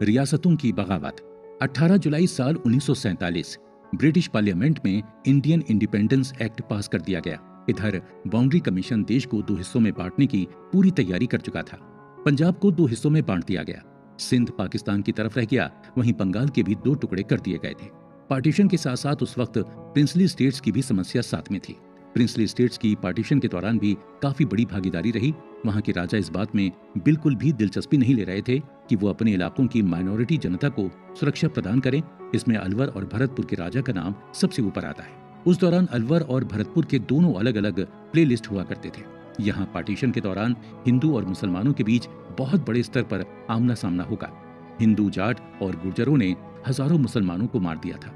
रियासतों की बगावत। 18 जुलाई साल 1947 ब्रिटिश पार्लियामेंट में इंडियन इंडिपेंडेंस एक्ट पास कर दिया गया। इधर बाउंड्री कमीशन देश को 2 हिस्सों में बांटने की पूरी तैयारी कर चुका था। पंजाब को 2 हिस्सों में बांट दिया गया, सिंध पाकिस्तान की तरफ रह गया, वहीं बंगाल के भी 2 टुकड़े कर दिए गए थे। पार्टीशन के साथ साथ उस वक्त प्रिंसली स्टेट्स की भी समस्या साथ में थी। प्रिंसली स्टेट्स की पार्टीशन के दौरान भी काफी बड़ी भागीदारी रही। वहां के राजा इस बात में बिल्कुल भी दिलचस्पी नहीं ले रहे थे कि वो अपने इलाकों की माइनॉरिटी जनता को सुरक्षा प्रदान करें। इसमें अलवर और भरतपुर के राजा का नाम सबसे ऊपर आता है। उस दौरान अलवर और भरतपुर के दोनों अलग अलग प्लेलिस्ट हुआ करते थे। यहाँ पार्टीशन के दौरान हिंदू और मुसलमानों के बीच बहुत बड़े स्तर पर आमना सामना होगा। हिंदू, जाट और गुर्जरों ने हजारों मुसलमानों को मार दिया था।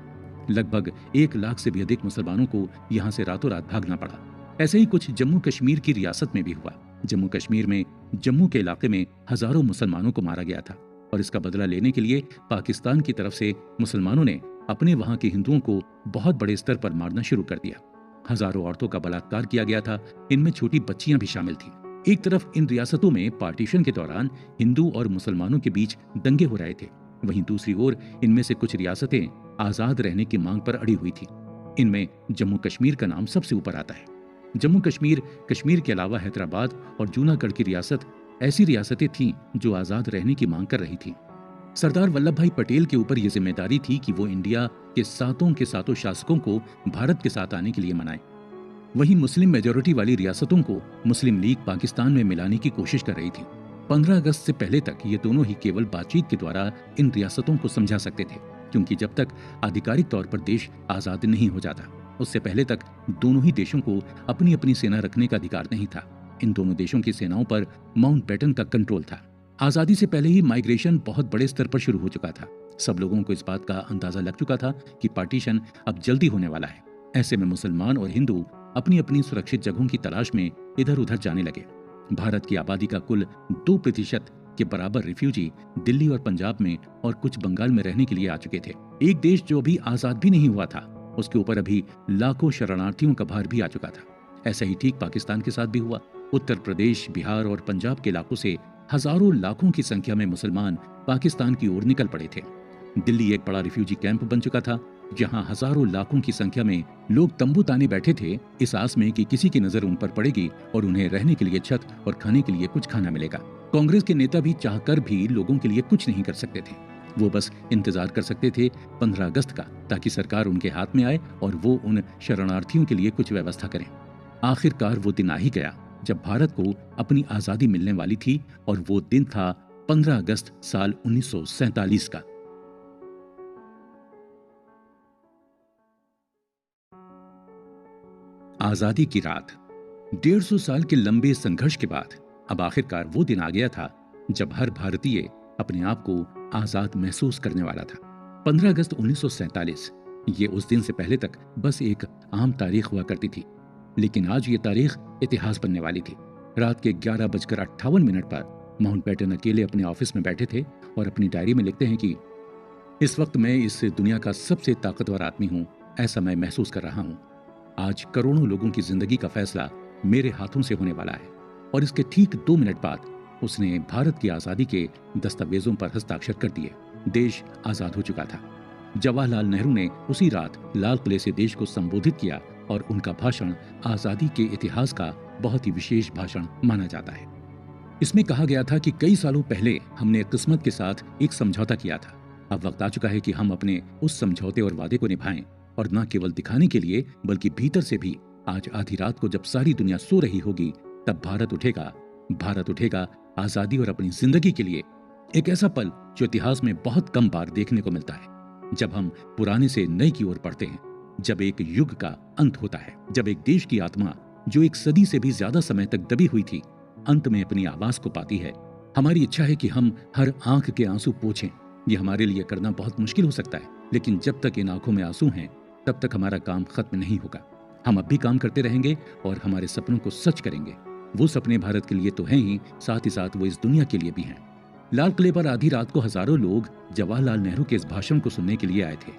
लगभग 1 लाख से भी अधिक मुसलमानों को यहाँ से रातों रात भागना पड़ा। ऐसे ही कुछ जम्मू कश्मीर की रियासत में भी हुआ। जम्मू कश्मीर में जम्मू के इलाके में हजारों मुसलमानों को मारा गया था और इसका बदला लेने के लिए पाकिस्तान की तरफ से मुसलमानों ने अपने वहां के हिंदुओं को बहुत बड़े स्तर पर मारना शुरू कर दिया। हजारों औरतों का बलात्कार किया गया था, इनमें छोटी बच्चियां भी शामिल थी। एक तरफ इन रियासतों में पार्टीशन के दौरान हिंदू और मुसलमानों के बीच दंगे हो रहे थे, वहीं दूसरी ओर इनमें से कुछ रियासतें आजाद रहने की मांग पर अड़ी हुई थी। इनमें जम्मू कश्मीर का नाम सबसे ऊपर आता है। जम्मू कश्मीर, कश्मीर के अलावा हैदराबाद और जूनागढ़ की रियासत ऐसी रियासतें थीं जो आजाद रहने की मांग कर रही थी। सरदार वल्लभ भाई पटेल के ऊपर यह जिम्मेदारी थी कि वो इंडिया के सातों शासकों को भारत के साथ आने के लिए मनाए। वहीं मुस्लिम मेजोरिटी वाली रियासतों को मुस्लिम लीग पाकिस्तान में मिलाने की कोशिश कर रही थी। 15 अगस्त से पहले तक ये दोनों ही केवल बातचीत के द्वारा इन रियासतों को समझा सकते थे, क्योंकि जब तक आधिकारिक तौर पर देश आजाद नहीं हो जाता, उससे पहले तक दोनों ही देशों को अपनी अपनी सेना रखने का अधिकार नहीं था। इन दोनों देशों की सेनाओं पर माउंटबेटन का कंट्रोल था। आजादी से पहले ही माइग्रेशन बहुत बड़े स्तर पर शुरू हो चुका था। सब लोगों को इस बात का अंदाजा लग चुका था कि पार्टीशन अब जल्दी होने वाला है। ऐसे में मुसलमान और हिंदू अपनी अपनी सुरक्षित जगहों की तलाश में इधर उधर जाने लगे। भारत की आबादी का कुल 2% के बराबर रिफ्यूजी दिल्ली और पंजाब में और कुछ बंगाल में रहने के लिए आ चुके थे। एक देश जो अभी आजाद भी नहीं हुआ था, उसके ऊपर अभी लाखों शरणार्थियों का भार भी आ चुका था। ऐसा ही ठीक पाकिस्तान के साथ भी हुआ। उत्तर प्रदेश, बिहार और पंजाब के इलाकों से हजारों लाखों की संख्या में मुसलमान पाकिस्तान की ओर निकल पड़े थे। दिल्ली एक बड़ा रिफ्यूजी कैंप बन चुका था, जहां हजारों लाखों की संख्या में लोग तंबू ताने बैठे थे, इस आस में कि किसी की नजर उन पर पड़ेगी और उन्हें रहने के लिए छत और खाने के लिए कुछ खाना मिलेगा। कांग्रेस के नेता भी चाहकर भी लोगों के लिए कुछ नहीं कर सकते थे। वो बस इंतजार कर सकते थे 15 अगस्त का, ताकि सरकार उनके हाथ में आए और वो उन शरणार्थियों के लिए कुछ व्यवस्था करें। आखिरकार वो दिन आ ही गया जब भारत को अपनी आजादी मिलने वाली थी, और वो दिन था 15 अगस्त साल 1947 का। आजादी की रात। 150 साल के लंबे संघर्ष के बाद अब आखिरकार वो दिन आ गया था जब हर भारतीय अपने आप को आजाद महसूस करने वाला था। 15 अगस्त 1947, ये उस दिन से पहले तक बस एक आम तारीख हुआ करती थी, लेकिन आज ये तारीख इतिहास बनने वाली थी। रात के 11:58 पर माउंटबेटन अकेले अपने ऑफिस में बैठे थे और अपनी डायरी में लिखते हैं कि इस वक्त मैं इस दुनिया का सबसे ताकतवर आदमी हूं, ऐसा मैं महसूस कर रहा हूं। आज करोड़ों लोगों की जिंदगी का फैसला मेरे हाथों से होने वाला है। और इसके ठीक 2 मिनट बाद उसने भारत की आजादी के दस्तावेजों पर हस्ताक्षर कर दिए। देश आजाद हो चुका था। जवाहरलाल नेहरू ने उसी रात लाल किले से देश को संबोधित किया और उनका भाषण आजादी के इतिहास का बहुत ही विशेष भाषण माना जाता है। इसमें कहा गया था कि कई सालों पहले हमने किस्मत के साथ एक समझौता किया था। अब वक्त आ चुका है कि हम अपने उस समझौते और वादे को निभाएं, और न केवल दिखाने के लिए बल्कि भीतर से भी। आज आधी रात को जब सारी दुनिया सो रही होगी, तब भारत उठेगा आजादी और अपनी जिंदगी के लिए। एक ऐसा पल जो इतिहास में बहुत कम बार देखने को मिलता है, जब हम पुराने से नए की ओर बढ़ते हैं, जब एक युग का अंत होता है, जब एक देश की आत्मा जो एक सदी से भी ज्यादा समय तक दबी हुई थी, अंत में अपनी आवाज को पाती है। हमारी इच्छा है कि हम हर आंख के आंसू पोंछें। ये हमारे लिए करना बहुत मुश्किल हो सकता है, लेकिन जब तक इन आंखों में आंसू हैं, तब तक हमारा काम खत्म नहीं होगा। हम अब भी काम करते रहेंगे और हमारे सपनों को सच करेंगे। वो सपने भारत के लिए तो हैं ही, साथ ही साथ वो इस दुनिया के लिए भी हैं। लाल किले पर आधी रात को हजारों लोग जवाहरलाल नेहरू के इस भाषण को सुनने के लिए आए थे।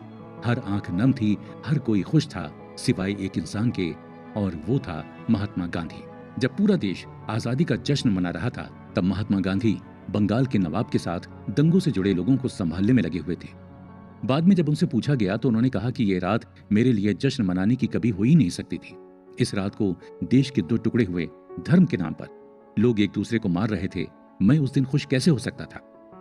हर आंख नम थी, हर कोई खुश था, सिवाय एक इंसान के, और वो था महात्मा गांधी। जब पूरा देश आजादी का जश्न मना रहा था, तब महात्मा गांधी बंगाल के नवाब के साथ दंगों से जुड़े लोगों को संभालने में लगे हुए थे। बाद में जब उनसे पूछा गया तो उन्होंने कहा कि ये रात मेरे लिए जश्न मनाने की कभी हो ही नहीं सकती थी। इस रात को देश के 2 टुकड़े हुए धर्म के नाम पर लोग एक दूसरे को मार रहे थे। मैं उस दिन खुश कैसे हो सकता था?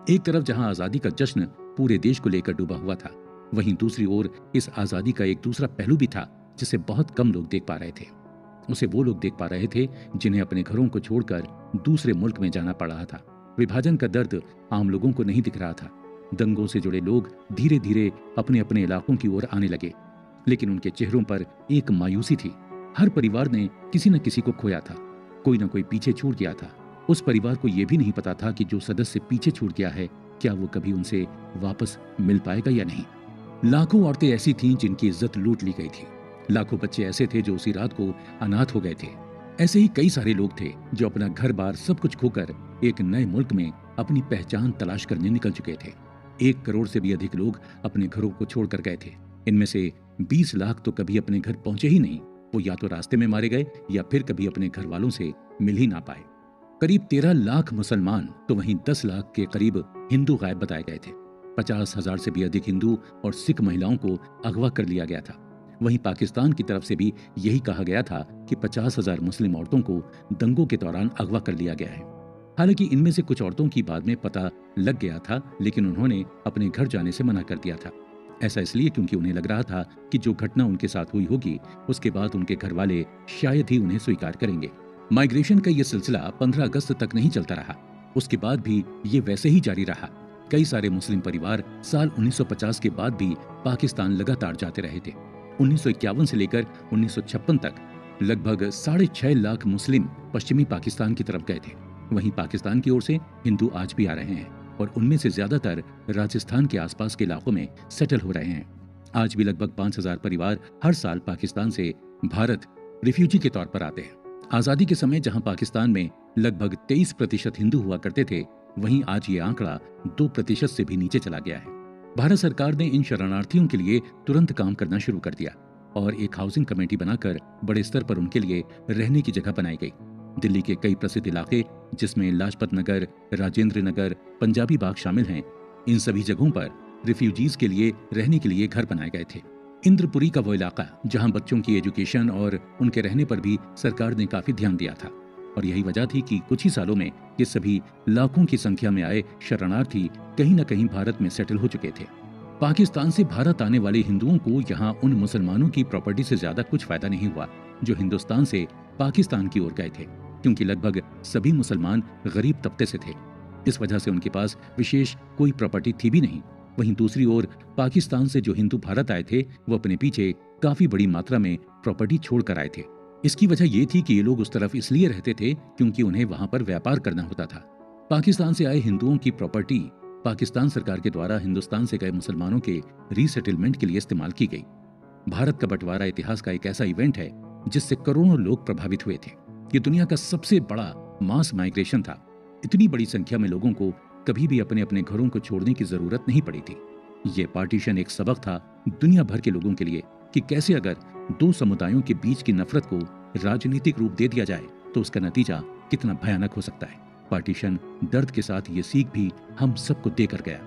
एक तरफ जहां आजादी का जश्न पूरे देश को लेकर डूबा हुआ था, वहीं दूसरी ओर इस आजादी का एक दूसरा पहलू भी था जिसे बहुत कम लोग देख पा रहे थे। उसे वो लोग देख पा रहे थे जिन्हें अपने घरों को छोड़कर दूसरे मुल्क में जाना पड़ रहा था। विभाजन का दर्द आम लोगों को नहीं दिख रहा था। दंगों से जुड़े लोग धीरे धीरे अपने अपने इलाकों की ओर आने लगे, लेकिन उनके चेहरों पर एक मायूसी थी। हर परिवार ने किसी न किसी को खोया था, कोई न कोई पीछे छूट गया था। उस परिवार को यह भी नहीं पता था कि जो सदस्य पीछे छूट गया है, क्या वो कभी उनसे वापस मिल पाएगा या नहीं। लाखों औरतें ऐसी थीं जिनकी इज्जत लूट ली गई थी। लाखों बच्चे ऐसे थे जो उसी रात को अनाथ हो गए थे। ऐसे ही कई सारे लोग थे जो अपना घर बार सब कुछ खोकर एक नए मुल्क में अपनी पहचान तलाश करने निकल चुके थे। 1 करोड़ से भी अधिक लोग अपने घरों को छोड़कर गए थे। इनमें से 20 लाख तो कभी अपने घर पहुंचे ही नहीं। वो या तो रास्ते में मारे गए या फिर कभी अपने घर वालों से मिल ही ना पाए। करीब 13 लाख मुसलमान तो वहीं 10 लाख के करीब हिंदू गायब बताए गए थे। 50,000 से भी अधिक हिंदू और सिख महिलाओं को अगवा कर लिया गया था। वहीं पाकिस्तान की तरफ से भी यही कहा गया था कि 50,000 मुस्लिम औरतों को दंगों के दौरान अगवा कर लिया गया है। हालांकि इनमें से कुछ औरतों की बाद में पता लग गया था, लेकिन उन्होंने अपने घर जाने से मना कर दिया था। ऐसा इसलिए क्योंकि उन्हें लग रहा था कि जो घटना उनके साथ हुई होगी, उसके बाद उनके घर वाले शायद ही उन्हें स्वीकार करेंगे। माइग्रेशन का यह सिलसिला 15 अगस्त तक नहीं चलता रहा। उसके बाद भी ये वैसे ही जारी रहा। कई सारे मुस्लिम परिवार साल 1950 के बाद भी पाकिस्तान लगातार जाते रहे थे। 1951 से लेकर 1956 तक लगभग 6.5 लाख मुस्लिम पश्चिमी पाकिस्तान की तरफ गए थे। वहीं पाकिस्तान की ओर से हिंदू आज भी आ रहे हैं और उनमें से ज्यादातर राजस्थान के आसपास के इलाकों में सेटल हो रहे हैं। आज भी लगभग 5,000 परिवार हर साल पाकिस्तान से भारत रिफ्यूजी के तौर पर आते हैं। आजादी के समय जहां पाकिस्तान में लगभग 23% हिंदू हुआ करते थे, वहीं आज ये आंकड़ा 2% से भी नीचे चला गया है। भारत सरकार ने इन शरणार्थियों के लिए तुरंत काम करना शुरू कर दिया और एक हाउसिंग कमेटी बनाकर बड़े स्तर पर उनके लिए रहने की जगह बनाई गई। दिल्ली के कई प्रसिद्ध इलाके जिसमें लाजपत नगर, राजेंद्र नगर, पंजाबी बाग शामिल हैं, इन सभी जगहों पर रिफ्यूजीज के लिए रहने के लिए घर बनाए गए थे। इंद्रपुरी का वो इलाका जहां बच्चों की एजुकेशन और उनके रहने पर भी सरकार ने काफी ध्यान दिया था और यही वजह थी कि कुछ ही सालों में ये सभी लाखों की संख्या में आए शरणार्थी कहीं न कहीं भारत में सेटल हो चुके थे। पाकिस्तान से भारत आने वाले हिंदुओं को यहाँ उन मुसलमानों की प्रॉपर्टी से ज्यादा कुछ फायदा नहीं हुआ जो हिंदुस्तान से पाकिस्तान की ओर गए थे, क्योंकि लगभग सभी मुसलमान गरीब तबके से थे। इस वजह से उनके पास विशेष कोई प्रॉपर्टी थी भी नहीं। वहीं दूसरी ओर पाकिस्तान से जो हिंदू भारत आए थे, वो अपने पीछे काफी बड़ी मात्रा में प्रॉपर्टी छोड़ कर आए थे। इसकी वजह ये थी कि ये लोग उस तरफ इसलिए रहते थे क्योंकि उन्हें वहां पर व्यापार करना होता था। पाकिस्तान से आए हिंदुओं की प्रॉपर्टी पाकिस्तान सरकार के द्वारा हिंदुस्तान से गए मुसलमानों के रीसेटलमेंट के लिए इस्तेमाल की गई। भारत का बंटवारा इतिहास का एक ऐसा इवेंट है जिससे करोड़ों लोग प्रभावित हुए थे। ये दुनिया का सबसे बड़ा मास माइग्रेशन था। इतनी बड़ी संख्या में लोगों को कभी भी अपने अपने घरों को छोड़ने की जरूरत नहीं पड़ी थी। ये पार्टीशन एक सबक था दुनिया भर के लोगों के लिए कि कैसे अगर दो समुदायों के बीच की नफरत को राजनीतिक रूप दे दिया जाए तो उसका नतीजा कितना भयानक हो सकता है। पार्टीशन दर्द के साथ ये सीख भी हम सबको देकर गया।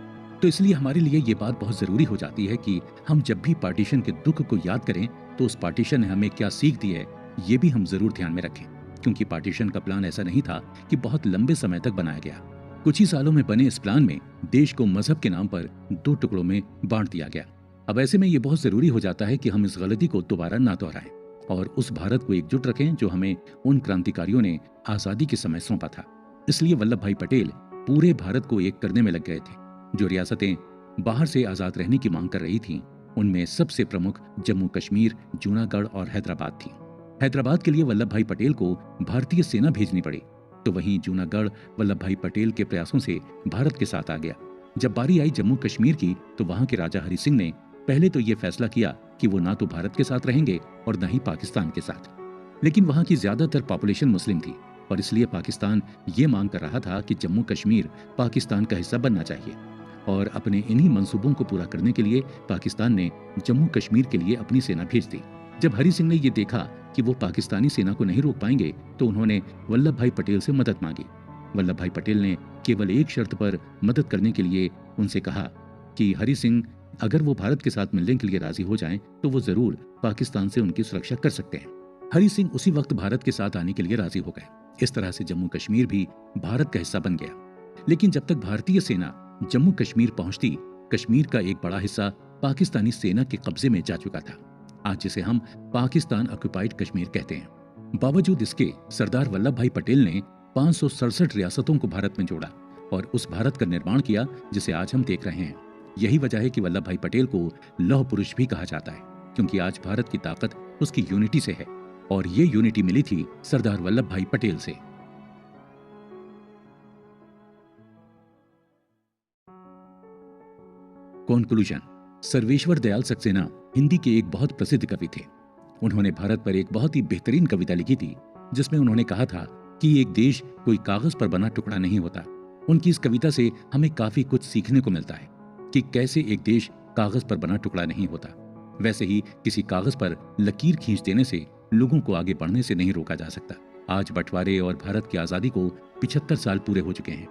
तो इसलिए हमारे लिए ये बात बहुत जरूरी हो जाती है कि हम जब भी पार्टीशन के दुख को याद करें तो उस पार्टीशन ने हमें क्या सीख दी है ये भी हम जरूर ध्यान में रखें। क्योंकि पार्टीशन का प्लान ऐसा नहीं था कि बहुत लंबे समय तक बनाया गया। कुछ ही सालों में बने इस प्लान में देश को मजहब के नाम पर दो टुकड़ों में बांट दिया गया। अब ऐसे में ये बहुत जरूरी हो जाता है कि हम इस गलती को दोबारा ना दोहराएं और उस भारत को एकजुट रखें जो हमें उन क्रांतिकारियों ने आजादी के समय सौंपा था। इसलिए वल्लभ भाई पटेल पूरे भारत को एक करने में लग गए थे। जो रियासतें बाहर से आजाद रहने की मांग कर रही थीं, उनमें सबसे प्रमुख जम्मू कश्मीर, जूनागढ़ और हैदराबाद थी। हैदराबाद के लिए वल्लभ भाई पटेल को भारतीय सेना भेजनी पड़ी, तो वहीं जूनागढ़ वल्लभ भाई पटेल के प्रयासों से भारत के साथ आ गया। जब बारी आई जम्मू कश्मीर की तो वहां के राजा हरि सिंह ने पहले तो ये फैसला किया कि वो ना तो भारत के साथ रहेंगे और न ही पाकिस्तान के साथ। लेकिन वहां की ज्यादातर पॉपुलेशन मुस्लिम थी और इसलिए पाकिस्तान ये मांग कर रहा था कि जम्मू कश्मीर पाकिस्तान का हिस्सा बनना चाहिए। और अपने इन्हीं मंसूबों को पूरा करने के लिए पाकिस्तान ने जम्मू कश्मीर के लिए अपनी सेना भेज दी। जब हरि सिंह ने ये देखा कि वो पाकिस्तानी सेना को नहीं रोक पाएंगे तो उन्होंने वल्लभ भाई पटेल से मदद मांगी। वल्लभ भाई पटेल ने केवल एक शर्त पर मदद करने के लिए उनसे कहा कि हरि सिंह अगर वो भारत के साथ मिलने के लिए राजी हो जाएं तो वो जरूर पाकिस्तान से उनकी सुरक्षा कर सकते हैं। हरि सिंह उसी वक्त भारत के साथ आने के लिए राजी हो गए। इस तरह से जम्मू कश्मीर भी भारत का हिस्सा बन गया। लेकिन जब तक भारतीय सेना जम्मू कश्मीर पहुंचती, कश्मीर का एक बड़ा हिस्सा पाकिस्तानी सेना के कब्जे में जा चुका था, आज जिसे हम पाकिस्तान ऑक्युपाइड कश्मीर कहते हैं। बावजूद इसके सरदार वल्लभ भाई पटेल ने 567 रियासतों को भारत में जोड़ा और उस भारत का निर्माण किया जिसे आज हम देख रहे हैं। यही वजह है कि वल्लभ भाई पटेल को लौह पुरुष भी कहा जाता है, क्योंकि आज भारत की ताकत उसकी यूनिटी से है और ये यूनिटी मिली थी सरदार वल्लभ भाई पटेल से। कॉन्क्लूजन। सर्वेश्वर दयाल सक्सेना हिंदी के एक बहुत प्रसिद्ध कवि थे। उन्होंने भारत पर एक बहुत ही बेहतरीन कविता लिखी थी जिसमें उन्होंने कहा था कि एक देश कोई कागज पर बना टुकड़ा नहीं होता। उनकी इस कविता से हमें काफी कुछ सीखने को मिलता है कि कैसे एक देश कागज पर बना टुकड़ा नहीं होता। वैसे ही किसी कागज पर लकीर खींच देने से लोगों को आगे बढ़ने से नहीं रोका जा सकता। आज बंटवारे और भारत की आजादी को 75 साल पूरे हो चुके हैं।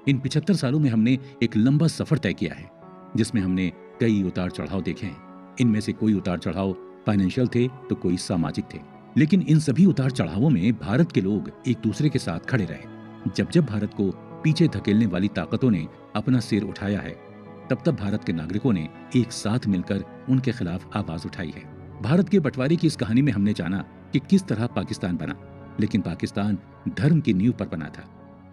इन 75 सालों में हमने एक लंबा सफर तय किया है जिसमें हमने कई उतार चढ़ाव देखे हैं। इनमें से कोई उतार चढ़ाव फाइनेंशियल थे तो कोई सामाजिक थे, लेकिन इन सभी उतार चढ़ावों में भारत के लोग एक दूसरे के साथ खड़े रहे। जब जब भारत को पीछे धकेलने वाली ताकतों ने अपना सिर उठाया है, तब तब भारत के नागरिकों ने एक साथ मिलकर उनके खिलाफ आवाज उठाई है। भारत के बंटवारे की इस कहानी में हमने जाना कि किस तरह पाकिस्तान बना, लेकिन पाकिस्तान धर्म की नींव पर बना था।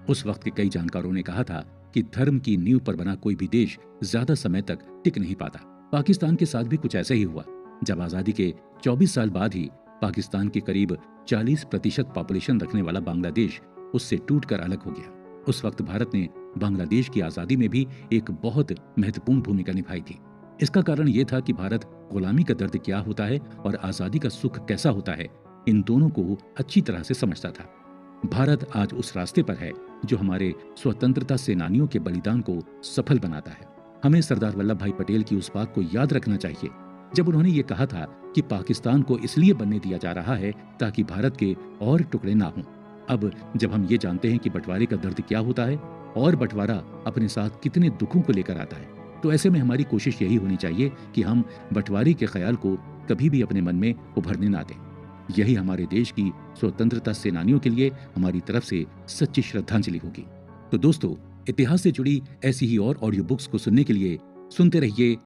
उस वक्त के कई जानकारों ने कहा था कि धर्म की नींव पर बना कोई भी देश ज्यादा समय तक टिक नहीं पाता। पाकिस्तान के साथ भी कुछ ऐसा ही हुआ। जब आजादी के 24 साल बाद ही पाकिस्तान के करीब 40% पॉपुलेशन रखने वाला बांग्लादेश उससे टूटकर अलग हो गया। उस वक्त भारत ने बांग्लादेश की आजादी में भी एक बहुत महत्वपूर्ण भूमिका निभाई थी। इसका कारण यह था कि भारत गुलामी का दर्द क्या होता है और आजादी का सुख कैसा होता है, इन दोनों को अच्छी तरह से समझता था। भारत आज उस रास्ते पर है जो हमारे स्वतंत्रता सेनानियों के बलिदान को सफल बनाता है। हमें सरदार वल्लभ भाई पटेल की उस बात को याद रखना चाहिए जब उन्होंने ये कहा था कि पाकिस्तान को इसलिए बनने दिया जा रहा है ताकि भारत के और टुकड़े ना हों। अब जब हम ये जानते हैं कि बंटवारे का दर्द क्या होता है और बंटवारा अपने साथ कितने दुखों को लेकर आता है, तो ऐसे में हमारी कोशिश यही होनी चाहिए कि हम बंटवारे के ख्याल को कभी भी अपने मन में उभरने ना दें। यही हमारे देश की स्वतंत्रता सेनानियों के लिए हमारी तरफ से सच्ची श्रद्धांजलि होगी। तो दोस्तों, इतिहास से जुड़ी ऐसी ही और ऑडियो बुक्स को सुनने के लिए सुनते रहिए